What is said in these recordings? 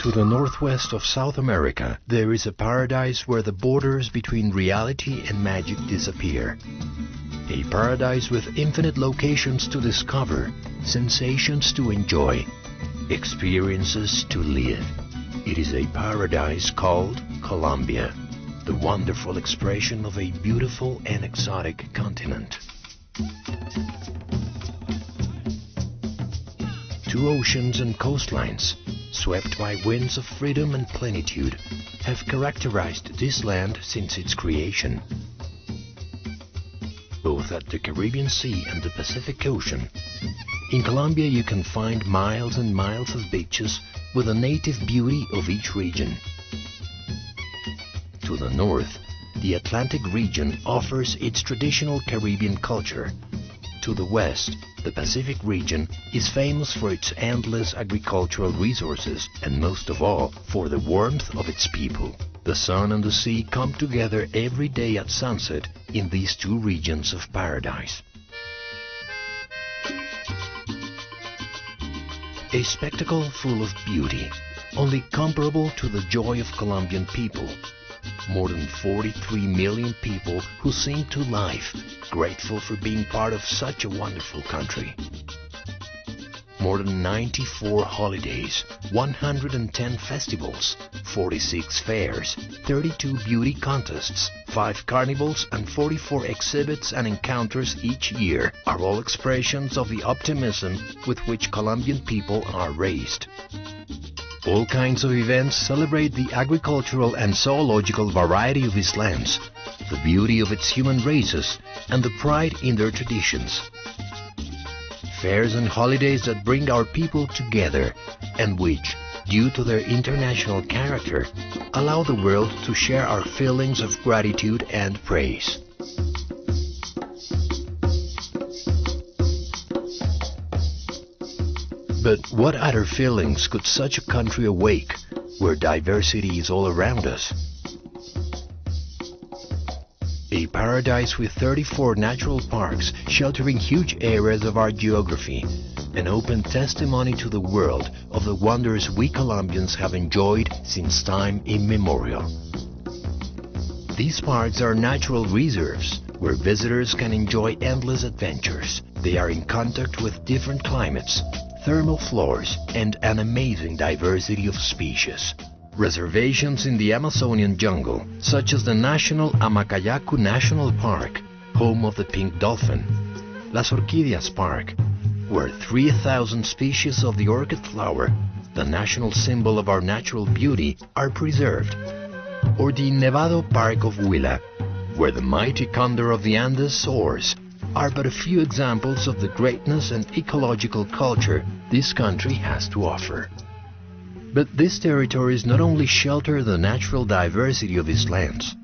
To the northwest of South America, there is a paradise where the borders between reality and magic disappear. A paradise with infinite locations to discover, sensations to enjoy, experiences to live. It is a paradise called Colombia, the wonderful expression of a beautiful and exotic continent. Two oceans and coastlines, swept by winds of freedom and plenitude, have characterized this land since its creation. Both at the Caribbean Sea and the Pacific Ocean, in Colombia you can find miles and miles of beaches with the native beauty of each region. To the north, the Atlantic region offers its traditional Caribbean culture. To the west, the Pacific region is famous for its endless agricultural resources and most of all for the warmth of its people. The sun and the sea come together every day at sunset in these two regions of paradise. A spectacle full of beauty, only comparable to the joy of Colombian people. More than 43 million people who sing to life, grateful for being part of such a wonderful country. More than 94 holidays, 110 festivals, 46 fairs, 32 beauty contests, 5 carnivals and 44 exhibits and encounters each year are all expressions of the optimism with which Colombian people are raised. All kinds of events celebrate the agricultural and zoological variety of its lands, the beauty of its human races, and the pride in their traditions. Fairs and holidays that bring our people together, and which, due to their international character, allow the world to share our feelings of gratitude and praise. But what other feelings could such a country awake, where diversity is all around us? A paradise with 34 natural parks sheltering huge areas of our geography, an open testimony to the world of the wonders we Colombians have enjoyed since time immemorial. These parks are natural reserves where visitors can enjoy endless adventures. They are in contact with different climates, thermal floors, and an amazing diversity of species. Reservations in the Amazonian jungle, such as the National Amacayacu National Park, home of the pink dolphin, Las Orquídeas Park, where 3,000 species of the orchid flower, the national symbol of our natural beauty, are preserved, or the Nevado Park of Huila, where the mighty condor of the Andes soars, are but a few examples of the greatness and ecological culture this country has to offer. But these territories not only shelter the natural diversity of its lands.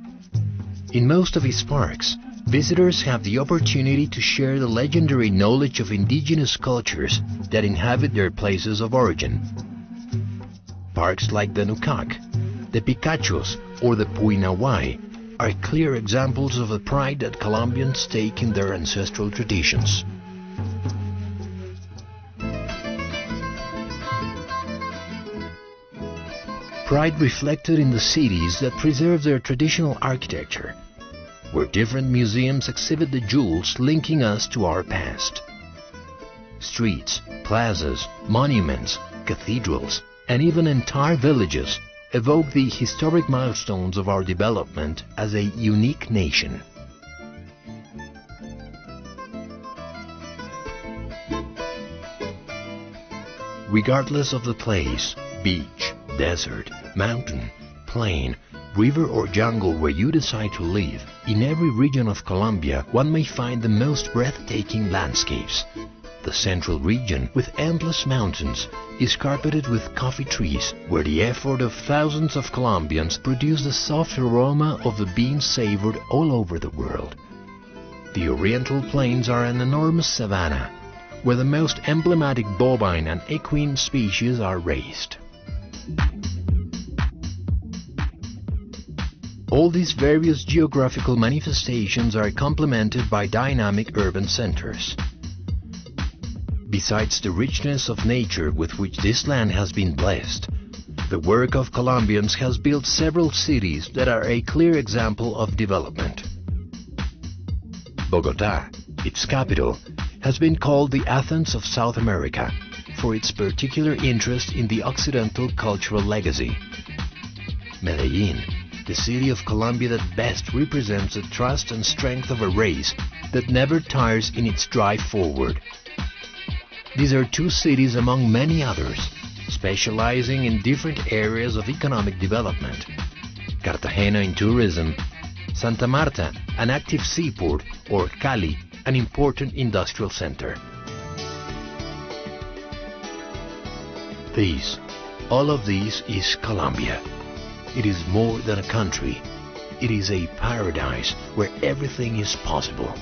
In most of its parks, visitors have the opportunity to share the legendary knowledge of indigenous cultures that inhabit their places of origin. Parks like the Nucac, the Picachos, or the Puinawai are clear examples of the pride that Colombians take in their ancestral traditions. Pride reflected in the cities that preserve their traditional architecture, where different museums exhibit the jewels linking us to our past. Streets, plazas, monuments, cathedrals, and even entire villages evoke the historic milestones of our development as a unique nation. Regardless of the place, beach, desert, mountain, plain, river or jungle where you decide to live, in every region of Colombia one may find the most breathtaking landscapes. The central region, with endless mountains, is carpeted with coffee trees, where the effort of thousands of Colombians produce the soft aroma of the beans savored all over the world. The Oriental Plains are an enormous savanna, where the most emblematic bovine and equine species are raised. All these various geographical manifestations are complemented by dynamic urban centers. Besides the richness of nature with which this land has been blessed, The work of Colombians has built several cities that are a clear example of development. Bogotá, its capital, has been called the Athens of South America for its particular interest in the Occidental cultural legacy. Medellín, the city of Colombia that best represents the trust and strength of a race that never tires in its drive forward. These are two cities among many others, specializing in different areas of economic development. Cartagena in tourism, Santa Marta, an active seaport, or Cali, an important industrial center. All of these is Colombia. It is more than a country. It is a paradise where everything is possible.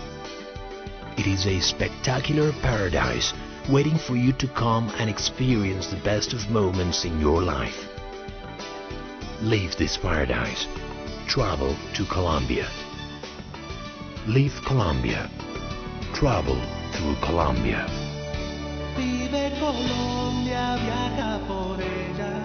It is a spectacular paradise waiting for you to come and experience the best of moments in your life. Leave this paradise. Travel to Colombia. Leave Colombia. Travel through Colombia. Vive Colombia, viaja por ella.